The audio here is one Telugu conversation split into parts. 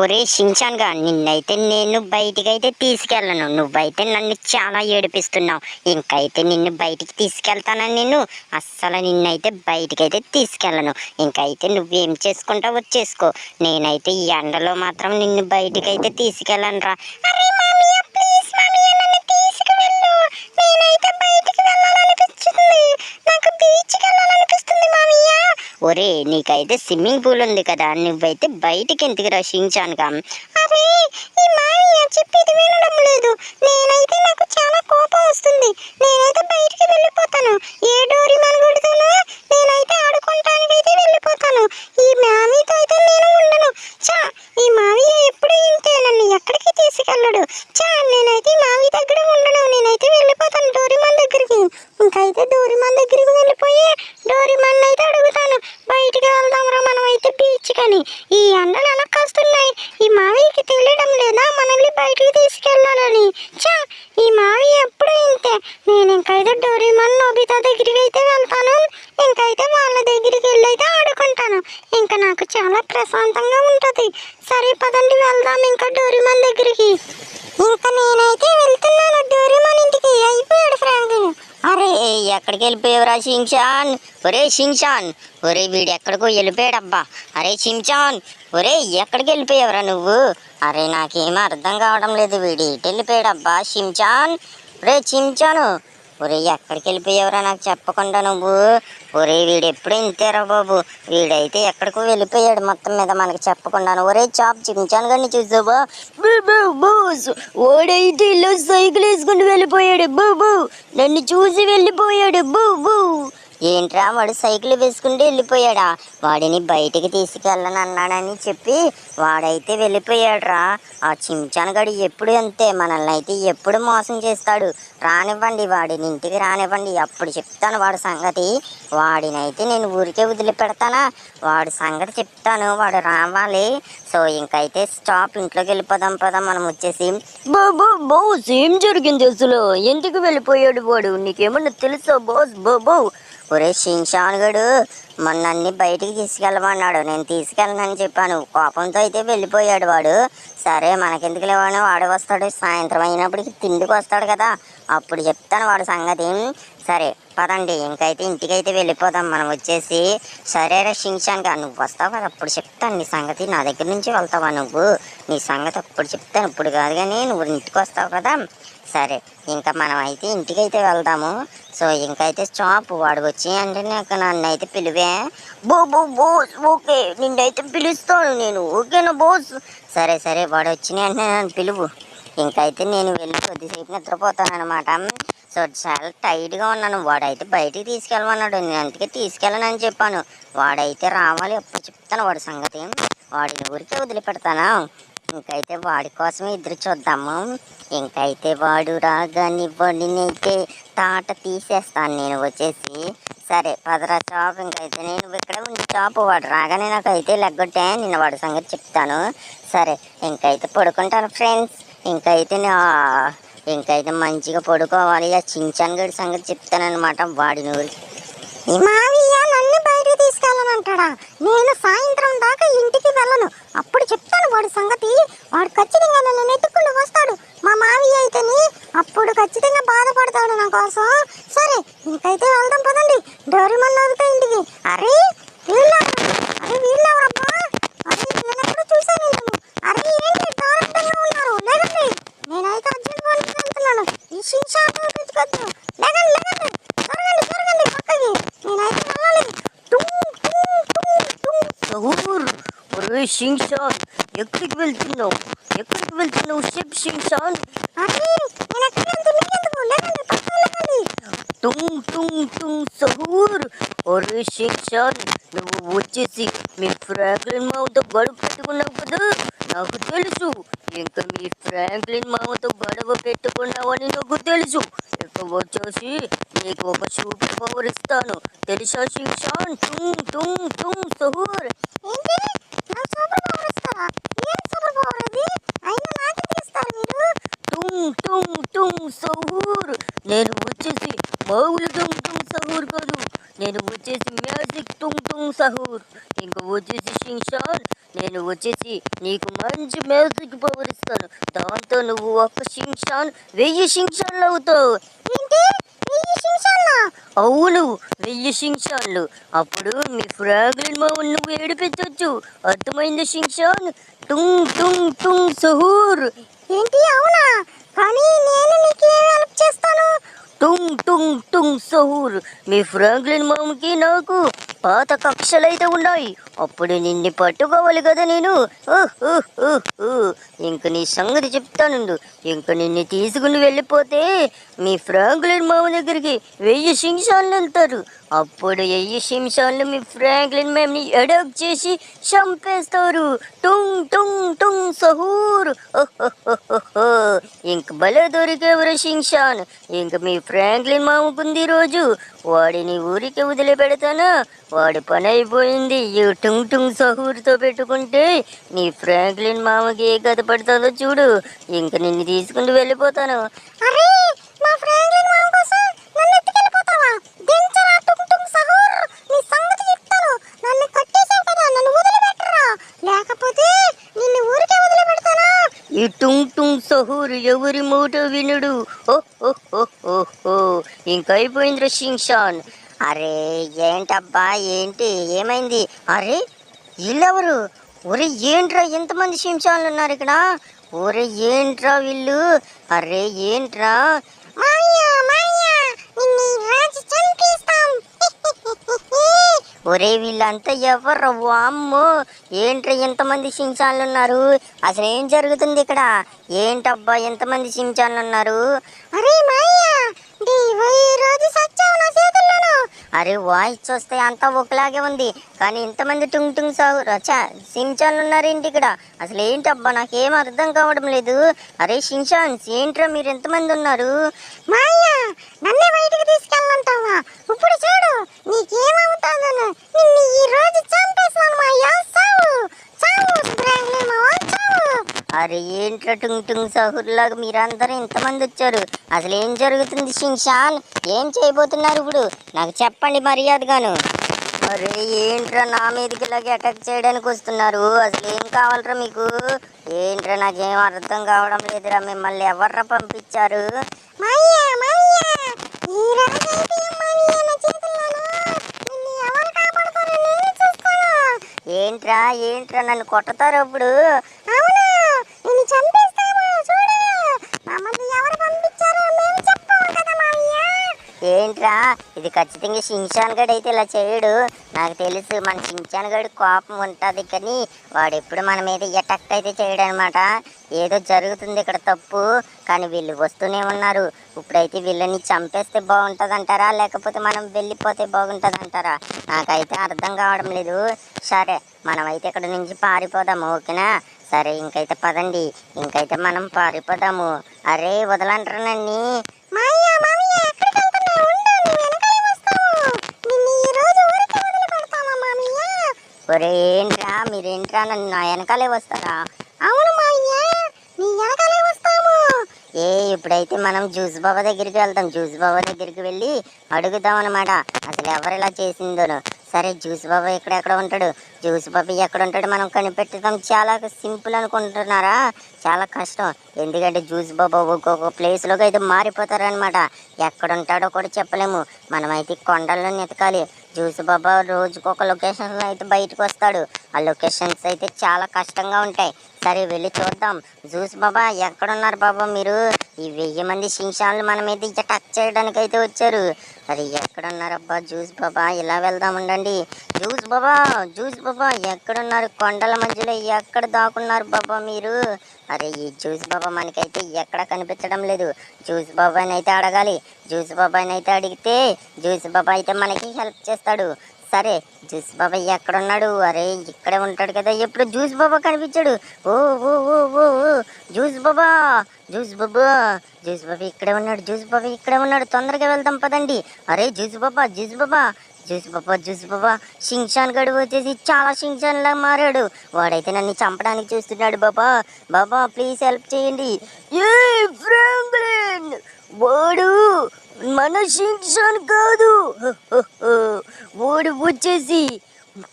ఒరే షించాన్‌గా నిన్నైతే నేను బయటికైతే తీసుకెళ్ళను. నువ్వైతే నన్ను చాలా ఏడిపిస్తున్నావు. ఇంకైతే నిన్ను బయటికి తీసుకెళ్తానా నేను? అస్సలు నిన్నైతే బయటికైతే తీసుకెళ్ళను. ఇంకైతే నువ్వేం చేసుకుంటావో చేసుకో. నేనైతే ఈ ఎండలో మాత్రం నిన్ను బయటికైతే తీసుకెళ్ళనురా. అరే మామయ్య ప్లీజ్ మామయ్య నన్ను తీసుకువెళ్ళు. నేనైతే బయటికి వెళ్ళాలనిపిస్తుంది. నాకు బీచ్‌కి వెళ్ళాలనిపిస్తుంది మామయ్య. ఒరే నీకైతే స్విమ్మింగ్ పూల్ ఉంది కదా, నువ్వైతే బయటికి ఎందుకురా షించాన్‌గా? అరే ఈ మామయ్య చెప్పేది వినడం లేదు. నేనైతే నాకు చాలా కోపం వస్తుంది. నేనైతే బయటికి వెళ్ళిపోతాను. ఏ డోరీమాన్ గుడితోనో నేనైతే ఆడుకోవటానికైతే వెళ్ళిపోతాను. ఈ మామయ్యతో అయితే నేను ఉండను. చా ఈ మామయ్య ఎప్పుడు ఇంతే, నన్ను ఎక్కడికి తీసుకెళ్ళడు. చా నేనైతే ఈ మామయ్య దగ్గర ఉండను. నేనైతే వెళ్ళిపోతాను డోరీమాన్ దగ్గరికి. ఇంకైతే డోరీమాన్ దగ్గరికి వెళ్ళిపోయి డోరీమాన్ అయితే అడుగుతాను, బయటికి వెళ్దాంరా మనం అయితే బీచ్ కని. ఈ ఎండలు ఎలా కాస్తున్నాయి, ఈ మావయ్యకి తెలియడం లేదా మనల్ని బయటికి తీసుకెళ్ళాలని. చా ఈ మావయ్య ఎప్పుడు ఇంతే. నేను ఇంకైతే డోరీమాన్ నోబితా దగ్గరికి అయితే వెళ్తాను. ఇంకైతే వాళ్ళ దగ్గరికి వెళ్ళి అయితే ఆడుకుంటాను. ఇంకా నాకు చాలా ప్రశాంతంగా ఉంటుంది. సరే పదండి వెళ్దాం ఇంకా డోరీమాన్ దగ్గరికి. ఇంకా నేనైతే వెళ్తున్నాను డోరీమాన్ ఇంటికి. అయిపోయాడు ఫ్రాంక్లిన్. అరే ఎక్కడికి వెళ్ళిపోయావురా షించాన్? ఒరే షించాన్, ఒరే వీడు ఎక్కడికో వెళ్ళిపోయాడబ్బా. అరే షించాన్, ఒరే ఎక్కడికి వెళ్ళిపోయావురా నువ్వు? అరే నాకేమీ అర్థం కావడం లేదు, వీడు ఇటు వెళ్ళిపోయాడబ్బా. షించాన్, ఒరే షించాను, ఒరే ఎక్కడికి వెళ్ళిపోయావురా నాకు చెప్పకుండా నువ్వు? ఒరే వీడు ఎప్పుడు ఇంతేరా బాబు, వీడైతే ఎక్కడికో వెళ్ళిపోయాడు మొత్తం మీద మనకి చెప్పకుండాను. ఒరే చాప్ షించాన్ గారిని చూసావా? బోస్ ఓడైతే ఇలా సైకిల్ వేసుకుని వెళ్ళిపోయాడు. బూ నన్ను చూసి వెళ్ళిపోయాడు. బూ ఏంట్రా వాడు సైకిల్ వేసుకుంటూ వెళ్ళిపోయాడా? వాడిని బయటికి తీసుకెళ్ళను అన్నాడని చెప్పి వాడైతే వెళ్ళిపోయాడురా. ఆ చించానగాడు ఎప్పుడు అంతే, మనల్ని అయితే ఎప్పుడు మోసం చేస్తాడు. రానివ్వండి వాడిని ఇంటికి రానివ్వండి, అప్పుడు చెప్తాను వాడి సంగతి. వాడినైతే నేను ఊరికే వదిలిపెడతానా? వాడి సంగతి చెప్తాను, వాడు రావాలి. సో ఇంకైతే స్టాప్, ఇంట్లోకి వెళ్ళిపోదాం పదా మనం వచ్చేసి. బోస్ ఏం జరిగింది అసలు? ఎందుకు వెళ్ళిపోయాడు వాడు? నీకేమన్నా తెలుసా బోస్? బో ఒరే షించాన్ గడు మొన్న అన్ని బయటికి తీసుకెళ్ళమన్నాడు, నేను తీసుకెళ్ళనని చెప్పాను. కోపంతో అయితే వెళ్ళిపోయాడు వాడు. సరే మనకెందుకు లేవని, వాడు వస్తాడు సాయంత్రం అయినప్పటికి, తిండికి వస్తాడు కదా, అప్పుడు చెప్తాను వాడు సంగతి. సరే పదండి ఇంకైతే ఇంటికైతే వెళ్ళిపోదాం మనం వచ్చేసి. సరేరా షించాన్గా నువ్వు వస్తావు కదా, అప్పుడు చెప్తాను నీ సంగతి. నా దగ్గర నుంచి వెళ్తావా నువ్వు? నీ సంగతి అప్పుడు చెప్తాను, ఇప్పుడు కాదు కానీ నువ్వు ఇంటికి వస్తావు కదా. సరే ఇంకా మనం అయితే ఇంటికైతే వెళ్దాము. సో ఇంకైతే స్టాప్, వాడు వచ్చి అంటే నాకు నన్ను అయితే పిలివే. బోస్ ఓకే నిన్నైతే పిలుస్తాను నేను, ఓకేనా బోస్? సరే వాడు వచ్చిన అంటే నన్ను పిలువు. ఇంకైతే నేను వెళ్ళి కొద్దిసేపు నిద్రపోతాను అనమాట. సో చాలా టైట్గా ఉన్నాను. వాడైతే బయటికి తీసుకెళ్ళమన్నాడు, నేను అందుకే తీసుకెళ్ళనని చెప్పాను. వాడైతే రావాలి, అప్పుడు చెప్తాను వాడి సంగతి. వాడిని ఊరికే వదిలిపెడతానా? ఇంకైతే వాడి కోసమే ఎదురు చూద్దాము. ఇంకైతే వాడు రాగానే వాడినైతే తాట తీసేస్తాను నేను వచ్చేసి. సరే పదరా చాప్, ఇంకైతే నేను ఇక్కడ ఉండి చాపు, వాడు రాగానే నాకైతే లెగ్గొట్టే, నేను వాడి సంగతి చెప్తాను. సరే ఇంకైతే పడుకుంటాను ఫ్రెండ్స్. ఇంకైతే మంచిగా పడుకోవాలి. ఆ చించాన్ గడి సంగతి చెప్తానమాట. వాడిని ఊరికి ఈ మావయ్య నన్ను బయటికి తీసుకెళ్ళనంటాడా? నేను సాయంత్రం దాకా ఇంటికి వెళ్ళను, అప్పుడు చెప్తాను వాడి సంగతి. వాడు ఖచ్చితంగా నన్ను నెట్టుకుని వస్తాడు మా మావయ్య అయితేని, అప్పుడు ఖచ్చితంగా బాధపడతాడు నా కోసం. సరే ఇంకైతే వెళ్దాం పదండి డోరీమాన్ నోబితా ఇంటికి. అరే వీళ్ళెవరబ్బా? అరే నేనెప్పుడు చూసాను నేను. అరే ఏంటి దారుణంగా ఉన్నారు, లేదండి నేనైతే అర్జెంట్ పనికి వెళ్తున్నాను. ఈ షించాన్ పిచ్చుకొద్దు, లేకండి త్వరగండి పక్కకి, నేనైతే వెళ్ళాలి. ఒరే షించాన్ ఎక్కడికి వెళ్తున్నావు? Ship Shinchan. అరే నేను ఎక్కడికి వెళ్తున్నా, మీకెందుకు? లేకండి పక్కకి వెళ్ళకండి. సహూర్. ఒరే షించాన్ నువ్వు వచ్చేసి మీ ఫ్రాంక్లిన్ మామతో గొడవ పెట్టుకున్నావు కదా, నాకు తెలుసు. ఇంకా మీ ఫ్రాంక్లిన్ మామతో గొడవ పెట్టుకున్నావని నాకు తెలుసు. ఇక వచ్చేసి నీకు ఒక సూపర్ పవర్ ఇస్తాను, తెలుసా షించాన్? సహూర్. ఏంటి నాకు సూపర్ పవర్ ఇస్తారా? ఏం సూపర్ పవర్ అది? అయినా నాకెందుకు ఇస్తారు మీరు? సహూర్ నేను వచ్చేసి మామూలు సహూర్ కాదు, నేను వచ్చేసి మ్యాజిక్ సహూర్. ఇంకా వచ్చేసి షించాన్ నేను వచ్చేసి నీకు మంచి మ్యాజిక్ పవర్ ఇస్తాను. దాంతో నువ్వు ఒక్క షింగ్షాన్ 1000 షింగ్షాన్లు అవుతావు. ఏంటి 1000 షింగ్షాన్లా? అవును, 1000 షింగ్షాన్లు. అప్పుడు మీ ఫ్రాంక్లిన్ మామని నువ్వు ఏడిపించవచ్చు. అర్థమైంది షింగ్షాన్? టుంగ్ టుంగ్ టుంగ్ సహూర్. ఏంటి అవునా? కానీ నేను నీకేం హెల్ప్ చేస్తాను? టుంగ్ టుంగ్ టుంగ్ సహూర్. మీ ఫ్రాంక్లిన్ మామకి నాకు పాత కక్షలైతే ఉన్నాయి. అప్పుడు నిన్ను పట్టుకోవాలి కదా నేను. ఇంక నీ సంగతి చెప్తానుండు. ఇంక నిన్ను తీసుకుని వెళ్ళిపోతే మీ ఫ్రాంక్లిన్ మామ దగ్గరికి 1000 షింగ్షాన్లు వెళ్తారు. అప్పుడు 1000 షింగ్షాన్లు మీ ఫ్రాంక్లిన్ మామని అటాక్ చేసి చంపేస్తారు. టుంగ్ టుంగ్ టుంగ్ సహూర్. ఇంక భలే దొరికేవరు షింగ్షాన్. ఇంక మీ ఫ్రాంక్లిన్ మామకుంది రోజు. వాడిని ఊరికి వదిలిపెడతానా? వాడి పని అయిపోయింది. ఈ టుంగ్ టుంగ్ సహూర్తో పెట్టుకుంటే నీ ఫ్రాంక్లిన్ మామకి ఏ గత పడుతుందో చూడు. ఇంక నిన్ను తీసుకుని వెళ్ళిపోతాను. అరే మా ఫ్రాంక్లిన్ మామ కోసం నన్ను ఎత్తుకెళ్ళిపోతావా? దించరా టుంగ్ టుంగ్ సహూర్, నీ సంగతి చెప్తాను. నన్ను కట్టేసావు కదా, నన్ను వదిలిపెట్టరా, లేకపోతే నిన్ను ఊరికే వదిలిపెడతానా? ఈ టుంగ్ టుంగ్ సహూర్ ఎవరి మాట వినడు. ఇంకైపోయింది షింగ్షాన్. అరే ఏంటబ్బా, ఏంటి ఏమైంది? అరే వీళ్ళెవరు? ఒరే ఏంట్రా ఎంతమంది షింషాన్లు ఉన్నారు ఇక్కడ? ఒరే ఏంట్రా వీళ్ళు? అరే ఏంట్రా? ఒరే వీళ్ళంతా ఎవర్రా? వామ్మో, ఏంట్రా ఎంతమంది షింషాన్లు ఉన్నారు? అసలు ఏం జరుగుతుంది ఇక్కడ? ఏంటబ్బా ఎంతమంది షింషాన్లు ఉన్నారు? అరే అరే వాయిస్ చూస్తే అంతా ఒకలాగే ఉంది, కానీ ఇంతమంది టుంగ్ టుంగ్ షించాన్లు ఉన్నారేంటి ఇక్కడ? అసలు ఏంటబ్బా నాకేం అర్థం కావడం లేదు. అరే షించాన్స్ ఏంట్రా మీరు ఎంతమంది ఉన్నారు? మాయా నన్నే బయటికి తీసుకెళ్ళంటావా? ఇప్పుడు చూడు నీకేమవుతుందని. నిన్ను ఈ రోజు చంపేస్తాను మాయా. సావు సావు ఫ్రాంక్లిన్ మామ సావు. అరే ఏంట్రా టుంగ్ టుంగ్ సహూర్ లాగా మీరందరూ ఇంతమంది వచ్చారు? అసలు ఏం జరుగుతుంది షింషాన్? ఏం చేయబోతున్నారు ఇప్పుడు? నాకు చెప్పండి మర్యాదగాను. అరే ఏంట్రా నా మీదకి ఇలాగే అటాక్ చేయడానికి వస్తున్నారు? అసలు ఏం కావాలరా మీకు? ఏంట్రా నాకేం అర్థం కావడం లేదురా. మిమ్మల్ని ఎవర్రా పంపించారు? ఏంట్రా ఏంట్రా నన్ను కొట్టతారు అప్పుడు? ఏంట్రా ఇది ఖచ్చితంగా షించాన్ గడు అయితే ఇలా చేయడు. నాకు తెలుసు మన షించాన్ గడు కోపం ఉంటుంది, కానీ వాడు ఎప్పుడు మన మీద అటాక్ అయితే చేయడు అనమాట. ఏదో జరుగుతుంది ఇక్కడ తప్పు, కానీ వీళ్ళు వస్తూనే ఉన్నారు. ఇప్పుడైతే వీళ్ళని చంపేస్తే బాగుంటుంది అంటారా, లేకపోతే మనం వెళ్ళిపోతే బాగుంటుంది అంటారా? నాకైతే అర్థం కావడం లేదు. సరే మనమైతే ఇక్కడ నుంచి పారిపోదాము, ఓకేనా? సరే ఇంకైతే పదండి, ఇంకైతే మనం పారిపోదాము. అరే వదలంటారా నన్ను? ఒరే ఏంట్రా మీరేంట్రా నన్ను నా వెనకాలే వస్తారా? అవును మాయ్యా నీ వెనకాలే వస్తాము. ఇప్పుడైతే మనం జ్యూస్ బాబా దగ్గరికి వెళ్తాం. జ్యూస్ బాబా దగ్గరికి వెళ్ళి అడుగుదాం అనమాట అసలు ఎవరు ఇలా చేసిందోను. సరే జ్యూస్ బాబా ఎక్కడ ఉంటాడు? జ్యూస్ బాబా ఎక్కడ ఉంటాడు మనం కనిపెట్టడం చాలా సింపుల్ అనుకుంటున్నారా? చాలా కష్టం, ఎందుకంటే జ్యూస్ బాబా ఒక్కొక్క ప్లేస్లోకి అయితే మారిపోతారనమాట. ఎక్కడ ఉంటాడో కూడా చెప్పలేము. మనమైతే కొండల్లో ఎతకాలి. జ్యూస్ బాబా రోజుకొక లొకేషన్లో అయితే బయటకు వస్తాడు. ఆ లొకేషన్స్ అయితే చాలా కష్టంగా ఉంటాయి. సరే వెళ్ళి చూద్దాం. జ్యూస్ బాబా ఎక్కడున్నారు బాబా మీరు? ఈ 1000 మంది షింషాన్లు మన మీద అటాక్ చేయడానికి అయితే వచ్చారు. అరే ఎక్కడున్నారబ్బా జ్యూస్ బాబా? ఇలా వెళ్దాం ఉండండి. జ్యూస్ బాబా ఎక్కడున్నారు? కొండల మధ్యలో ఎక్కడ దాక్కున్నారు బాబా మీరు? అరే ఈ జ్యూస్ బాబా మనకైతే ఎక్కడ కనిపించడం లేదు. జ్యూస్ బాబాని అయితే అడగాలి. జ్యూస్ బాబాని అయితే అడిగితే జ్యూస్ బాబా అయితే మనకి హెల్ప్ చేస్తాడు. సరే జ్యూస్ బాబా ఎక్కడున్నాడు? అరే ఇక్కడే ఉంటాడు కదా, ఎప్పుడు జ్యూస్ బాబా కనిపించాడు. ఓ ఓ ఓ ఓ జ్యూస్ బాబా ఇక్కడే ఉన్నాడు. జ్యూస్ బాబా ఇక్కడే ఉన్నాడు, తొందరగా వెళ్దాం పదండి. అరే జ్యూస్ బాబా షించాన్ గడు వచ్చేసి చాలా షించాన్ లా మారాడు. వాడైతే నన్ను చంపడానికి చూస్తున్నాడు. బాబా ప్లీజ్ హెల్ప్ చేయండి. ఏ ఫ్రాంక్లిన్, వాడు మన షించాన్ కాదు. వాడు వచ్చేసి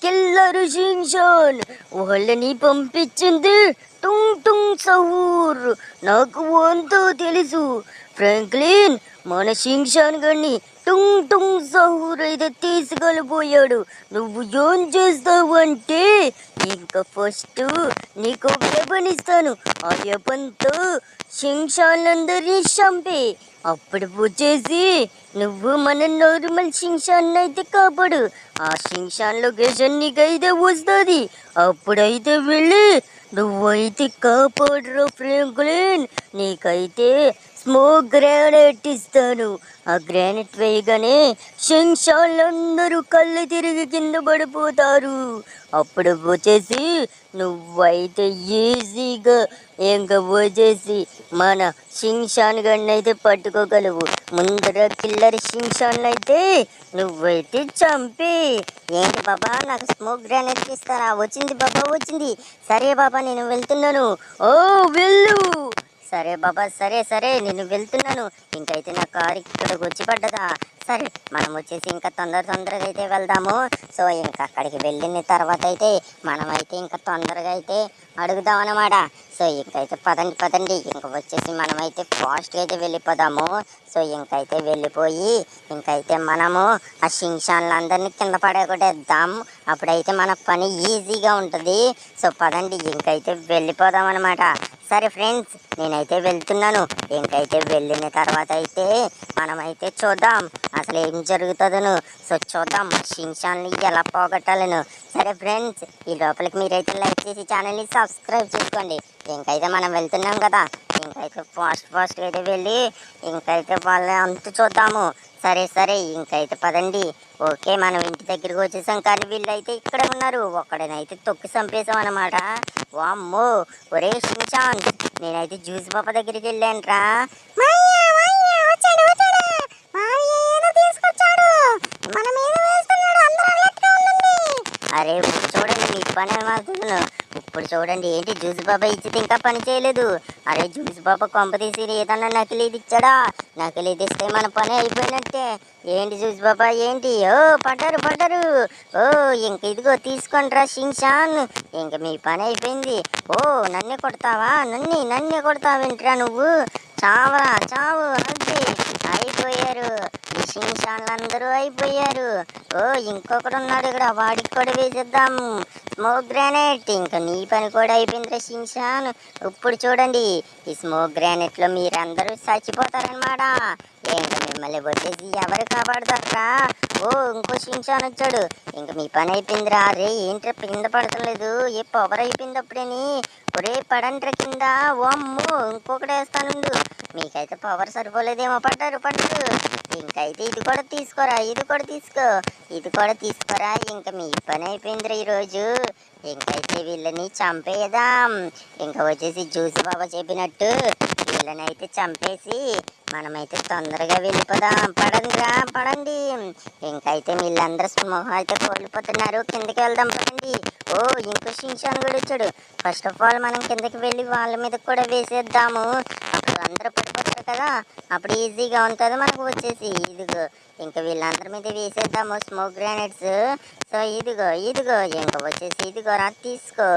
కిల్లరు షింషాన్ వాళ్ళని పంపించింది టుంగ్ టుంగ్ సహూర్. నాకు అంతా తెలుసు ఫ్రాంక్లిన్. మన షింషాన్ గడిని టుంగ్ టుంగ్ సహూర్ అయితే తీసుకెళ్ళిపోయాడు. నువ్వు ఏం చేస్తావు అంటే ఇంకా ఫస్ట్ నీకు వెపన్ ఇస్తాను. ఆ వెపన్తో షింషాన్లందరినీ చంపే. అప్పుడు వచ్చేసి నువ్వు మన నార్మల్ షింషాన్ అయితే కాపాడు. ఆ షింషాన్ లొకేషన్ నీకైతే వస్తుంది. అప్పుడైతే వెళ్ళి నువ్వైతే కాపాడురా ఫ్రాంక్లిన్. నీకైతే స్మోక్ గ్రానైట్ ఇస్తాను. ఆ గ్రానైట్ వేయగానే షింషాన్లందరూ కళ్ళు తిరిగి కింద పడిపోతారు. అప్పుడు వచ్చేసి నువ్వైతే ఈజీగా ఇంకా వచ్చేసి మన షింషాన్ గడిని అయితే పట్టుకోగలవు. ముందర కిల్లర్ షింషాన్ అయితే నువ్వైతే చంపి. ఏంటి బాబా, నాకు స్మోక్ గ్రానైట్ ఇస్తారా? వచ్చింది బాబా, వచ్చింది. సరే బాబా, నేను వెళ్తున్నాను. ఓ వెళ్ళు. సరే బాబా, సరే సరే, నేను వెళ్తున్నాను. ఇంకైతే నా కారు ఇక్కడికి వచ్చి పడ్డదా? సరే, మనం వచ్చేసి ఇంకా తొందరగా అయితే వెళ్దాము. సో ఇంకా అక్కడికి వెళ్ళిన తర్వాత అయితే మనమైతే ఇంకా తొందరగా అయితే అడుగుదాం అన్నమాట. సో ఇంకైతే పదండి. ఇంక వచ్చేసి మనమైతే ఫాస్ట్గా అయితే వెళ్ళిపోదాము. సో ఇంకైతే వెళ్ళిపోయి ఇంకైతే మనము ఆ షింషాన్లందరినీ కింద పడగొట్టేద్దాం. అప్పుడైతే మన పని ఈజీగా ఉంటుంది. సో పదండి, ఇంకైతే వెళ్ళిపోదాం అనమాట. సరే ఫ్రెండ్స్, నేనైతే వెళ్తున్నాను. ఇంకైతే వెళ్ళిన తర్వాత అయితే మనమైతే చూద్దాం అసలు ఏం జరుగుతుందను. సో చూద్దాం షింషాన్ని ఎలా పోగొట్టాలను. సరే ఫ్రెండ్స్, ఈ లోపలికి మీరైతే లైక్ చేసి ఛానల్ని సబ్స్క్రైబ్ చేసుకోండి. ఇంకైతే మనం వెళ్తున్నాం కదా, ఇంకైతే ఫాస్ట్గా అయితే వెళ్ళి ఇంకైతే వాళ్ళ అంత చూద్దాము. సరే, ఇంకైతే పదండి. ఓకే, మనం ఇంటి దగ్గరికి వచ్చేసాం, కానీ వీళ్ళైతే ఇక్కడే ఉన్నారు. ఒక్కడనైతే తొక్కి చంపేసాం అనమాట. వామ్మో, ఒరే షించాన్, నేనైతే జ్యూస్ పాప దగ్గరికి వెళ్ళానురా. అరే చూడండి, మీ పని ఏమవుతుందో ఇప్పుడు చూడండి. ఏంటి జ్యూస్ బాబా ఇచ్చితే ఇంకా పని చేయలేదు? అరే జ్యూస్ బాబా కొంప తీసి ఏదన్నా నకిలీది ఇచ్చాడా? నకిలీది ఇస్తే మన పని అయిపోయినట్టే. ఏంటి జ్యూస్ బాబా ఏంటి? ఓ పడ్డారు. ఓ ఇంక ఇదిగో తీసుకోండిరా షింషాన్, ఇంక మీ పని అయిపోయింది. ఓ నన్నే కొడతావా? నన్నే కొడతావేంట్రా నువ్వు? చావు. అది అయిపోయారు, ఈ షింషాన్లందరూ అయిపోయారు. ఓ ఇంకొకడు ఉన్నాడు ఇక్కడ, వాడికి కూడా వేసేద్దాం స్మోక్ గ్రానైట్. ఇంకా నీ పని కూడా అయిపోయిందిరా షింషాన్. ఇప్పుడు చూడండి, ఈ స్మోక్ గ్రానైట్లో మీరందరూ చచ్చిపోతారనమాట. ఇంకా మిమ్మల్ని వచ్చేసి ఎవరు కాపాడుతారా? ఓ ఇంకో షింషాన్ వచ్చాడు. ఇంక మీ పని అయిపోయిందిరా. రే ఏంట్రా కింద పడతలేదు? ఏ పవర్ అయిపోయింది అప్పుడేని. ఒరే పడంట్రా కింద. ఓ అమ్మో, ఇంకొకటి వేస్తానుండు. మీకైతే పవర్ సరిపోలేదేమో. పడ్డారు. ఇంకైతే ఇది కూడా తీసుకోరా. ఇది కూడా తీసుకోరా. ఇంకా మీ పని అయిపోయిందిరా ఈరోజు. ఇంకైతే వీళ్ళని చంపేద్దాం. ఇంకా వచ్చేసి జ్యూస్ బాబా చెప్పినట్టు వీళ్ళని అయితే చంపేసి మనమైతే తొందరగా వెళ్ళిపోదాం. పడండి. ఇంకైతే వీళ్ళందరూ స్మోహం అయితే కోల్పోతున్నారు. కిందకి వెళ్దాం పడండి. ఓ ఇంకో షింషాన్ కూడా వచ్చాడు. ఫస్ట్ ఆఫ్ ఆల్ మనం కిందకి వెళ్ళి వాళ్ళ మీద కూడా వేసేద్దాము. అప్పుడు అందరూ పడిపోతారు కదా, అప్పుడు ఈజీగా ఉంటుంది మనకు. వచ్చేసి ఇదిగో ఇంకా వీళ్ళందరి మీద వేసేద్దాము స్మోక్ గ్రానైట్స్. సో ఇదిగో ఇంకా వచ్చేసి ఇదిగోరా తీసుకో.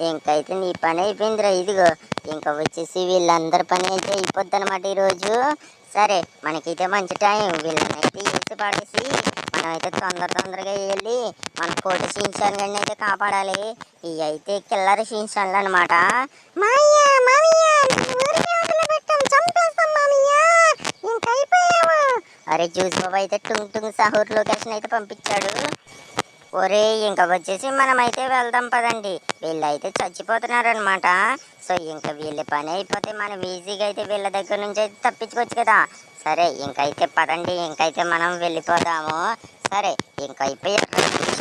ఇంకైతే నీ పని అయిపోయిందిరా. ఇదిగో ఇంకా వచ్చేసి వీళ్ళందరి పని అయితే అయిపోద్ది అనమాట ఈరోజు. సరే, మనకైతే మంచి టైం. వీళ్ళనైతే వేసి పడేసి మనమైతే తొందరగా వెళ్ళి మన కోటి షింషాన్ గడిని అయితే కాపాడాలి. ఇవి అయితే కిల్లర్ షింషాన్లు అనమాట. అరే జ్యూస్ బాబా అయితే టుంగ్ సహూర్ లొకేషన్ అయితే పంపించాడు. ఒరే ఇంకా వచ్చేసి మనమైతే వెళ్దాం పదండి. వీళ్ళైతే చచ్చిపోతున్నారనమాట. సో ఇంకా వీళ్ళ పని అయిపోతే మనం ఈజీగా అయితే వీళ్ళ దగ్గర నుంచి అయితే తప్పించుకోవచ్చు కదా. సరే ఇంకైతే పదండి, ఇంకైతే మనం వెళ్ళిపోదాము. సరే ఇంక అయిపోయారు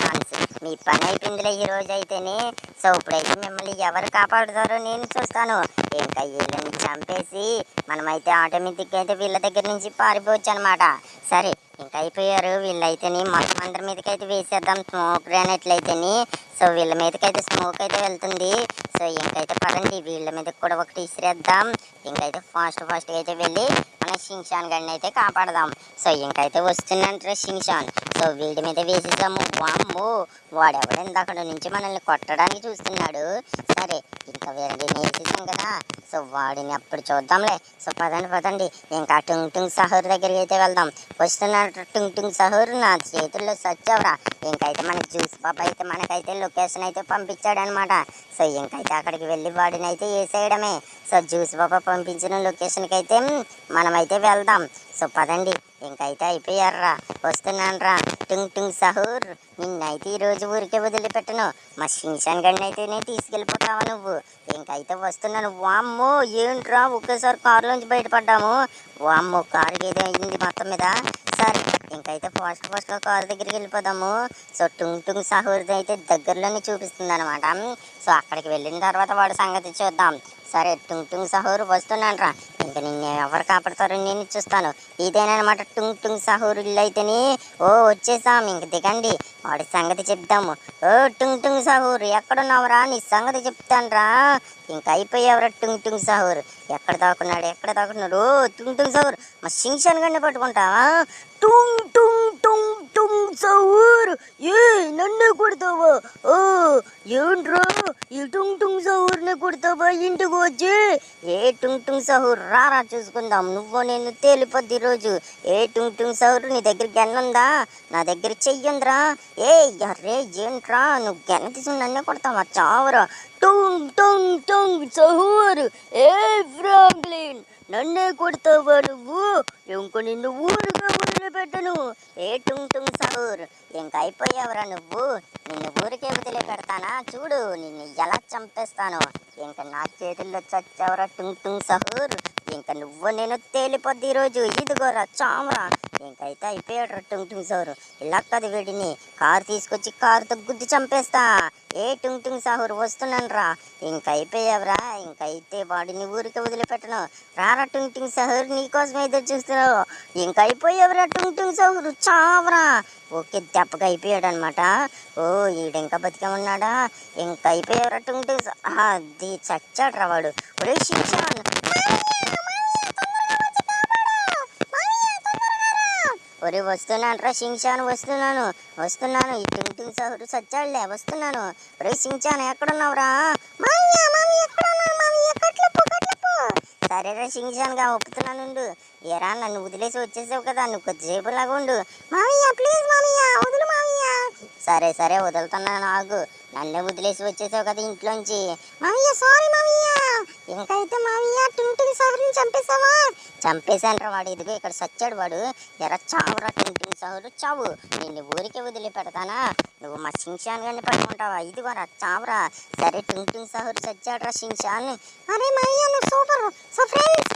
ఛాన్స్. మీ పని అయిపోయిందిలే ఈ రోజు అయితేనే. సో ఇప్పుడైతే మిమ్మల్ని ఎవరు కాపాడుతారో నేను చూస్తాను. ఇంకా వీళ్ళని చంపేసి మనమైతే ఆటోమేటిక్గా అయితే వీళ్ళ దగ్గర నుంచి పారిపోవచ్చు అనమాట. సరే ఇంకా అయిపోయారు వీళ్ళైతేని. మొత్తం అందరి మీదకి అయితే వేసేద్దాం స్మోక్ గ్రానైట్లయితేని. సో వీళ్ళ మీదకైతే స్మోక్ అయితే వెళ్తుంది. సో ఇంకైతే పదండి, వీళ్ళ మీదకి కూడా ఒకటి ఇసిరేద్దాం. ఇంకైతే ఫాస్ట్గా అయితే వెళ్ళి మన షింషాన్ గడిని అయితే కాపాడదాం. సో ఇంకైతే వస్తున్నంటారా షింషాన్. సో సో వీడి మీద వేసేసాము. వామ్మో, వాడెవడంది అక్కడ నుంచి మనల్ని కొట్టడానికి చూస్తున్నాడు. సరే ఇంకా వీడిని వేసేసాం కదా, సో వాడిని అప్పుడు చూద్దాంలే. సో పదండి పదండి, ఇంకా టుంగ్ టుంగ్ సహూర్ దగ్గరికి అయితే వెళ్దాం. వస్తున్నాడు టుంగ్ టుంగ్ సహూర్, నా చేతుల్లో సచ్చావురా. ఇంకైతే మనకి జ్యూస్ బాబా అయితే మనకైతే లొకేషన్ అయితే పంపించాడు అనమాట. సో ఇంకైతే అక్కడికి వెళ్ళి వాడిని అయితే వేసేయడమే. సో జ్యూస్ బాబా పంపించిన లొకేషన్కి అయితే మనమైతే వెళ్దాం. సో పదండి, ఇంకైతే అయిపోయారా. వస్తున్నాను రా టుంగ్ టుంగ్ సహూర్, నిన్నైతే ఈరోజు ఊరికే వదిలిపెట్టను. మా షిన్షాన్ గడిని అయితే నేను తీసుకెళ్ళిపోతావా నువ్వు? ఇంకైతే వస్తున్నాను. వామ్మో, ఏంట్రా ఒకేసారి కారులోంచి బయటపడ్డాము. వామ్మో, కారుకి ఏదో అయింది మొత్తం మీద. సరే ఇంకైతే ఫాస్ట్గా కారు దగ్గరికి వెళ్ళిపోదాము. సో టుంగ్ టుంగ్ సహూర్ అయితే దగ్గరలోనే చూపిస్తుంది అనమాట. సో అక్కడికి వెళ్ళిన తర్వాత వాడు సంగతి చూద్దాం. సరే టుంగ్ టుంగ్ సహూర్ వస్తున్నాను రా. ఇంకా నిన్ను ఎవరు కాపాడతారో నేను చూస్తాను. ఇదేనమాట టుంగ్ టుంగ్ సహూర్ ఇల్లు అయితేని. ఓ వచ్చేసాం, ఇంక దిగండి, వాడి సంగతి చెప్తాము. ఓ టుంగ్ టుంగ్ సహూర్ ఎక్కడున్నావురా, నీ సంగతి చెప్తానురా. ఇంక అయిపోయావురా టుంగ్ టుంగ్ సహూర్. ఎక్కడ దాక్కున్నాడు? ఓ టుంగ్ టుంగ్ సహూర్, మా షింగ్షాన్ గడిని పట్టుకుంటావా? టుంగ్ టుంగ్ టుంగ్ టుంగ్ సహూర్, ఏ నన్నే కొడతావా? ఓ ఏంట్రా ఈ టుంగ్ టుంగ్ సహూర్ని కొడతావా ఇంటికి వచ్చి? ఏ టుంగ్ టుంగ్ సహూర్ రారా చూసుకుందాం, నువ్వు నేను తేలిపోద్ది ఈరోజు. ఏ టుంగ్ టుంగ్ సహూర్, నీ దగ్గర గెన్నుందా? నా దగ్గర చెయ్యుందిరా. ఏ అరే ఏంట్రా, నువ్వు గెన్న తీసుకుని నన్నే కొడతావా? చావురా టుంగ్ టుంగ్ టుంగ్ సహూర్. ఏ ఫ్రాంక్లిన్, నన్నే కొడతావా నువ్వు? ఇంక నిన్ను ఊరుగా వదిలిపెట్టను. ఏ టుంగ్ టుంగ్ సహూర్, ఇంక అయిపోయావురా నువ్వు. నిన్ను ఊరికే వదిలిపెడతానా? చూడు నిన్ను ఎలా చంపేస్తాను. ఇంక నా చేతుల్లో చచ్చావురా టుంగ్ టుంగ్ సహూర్. ఇంక నువ్వు నేను తేలిపోద్ది ఈరోజు. ఇదిగోరా చామరా. ఇంకైతే అయిపోయాడు టుంగ్ టుంగ్ సహూర్. ఇలా కాదు, వీడిని కారు తీసుకొచ్చి కారుతో గుద్ది చంపేస్తా. ఏ టుంగ్ టుంగ్ సహూర్ వస్తున్నాను రా. ఇంక అయిపోయావురా. ఇంకైతే వాడిని ఊరికి వదిలిపెట్టను. రారా టుంగ్ టుంగ్ సహూర్, నీకోసం ఎదురు చూస్తున్నావు. ఇంక అయిపోయావురా టుంగ్ టుంగ్ సహూర్, చావరా. ఓకే, దెబ్బగా అయిపోయాడు అనమాట. ఓ ఈడు ఇంకా బతికే ఉన్నాడా? ఇంక అయిపోయావురా టుంగ్ టుంగ్ అది చచ్చాడు రా వాడు. ఒరే షించాన్, ఒరే వస్తున్నాను రా షించాన్, వస్తున్నాను. ఈ టుంగ్ టుంగ్ సహూర్ సచ్చాడులే, వస్తున్నాను. ఒరే షించాన్ ఎక్కడున్నావురా? సరేరా షించాన్గా ఒప్పుతున్నానుండు. ఏరా నన్ను వదిలేసి వచ్చేసావు కదా, నువ్వు కొద్దిసేపు లాగా ఉండు. మామయ్య ప్లీజ్ మామయ్య వదులు మామయ్య. సరే వదులుతున్నాను, ఆగు. నన్నే వదిలేసి వచ్చేసావు కదా ఇంట్లోంచి. మామయ్య సారీ మామయ్య. ఇంకైతే మామయ్య టుంగ్ టుంగ్ సహూర్ని చంపేశావా? చంపేశాను వాడు, ఇదిగో ఇక్కడ సచ్చాడు వాడు. ఎరా చావురా టుంగ్ టుంగ్ సహూర్, చావు. నిన్ను ఊరికే వదిలిపెడతానా? నువ్వు మా షించాన్ గారిని పట్టుకుంటావా? ఇదిగోరా చావురా. సరే టుంగ్ టుంగ్ సహూర్ చచ్చాడు రా షించాన్. అరే మామయ్య నువ్వు సూపర్. So friends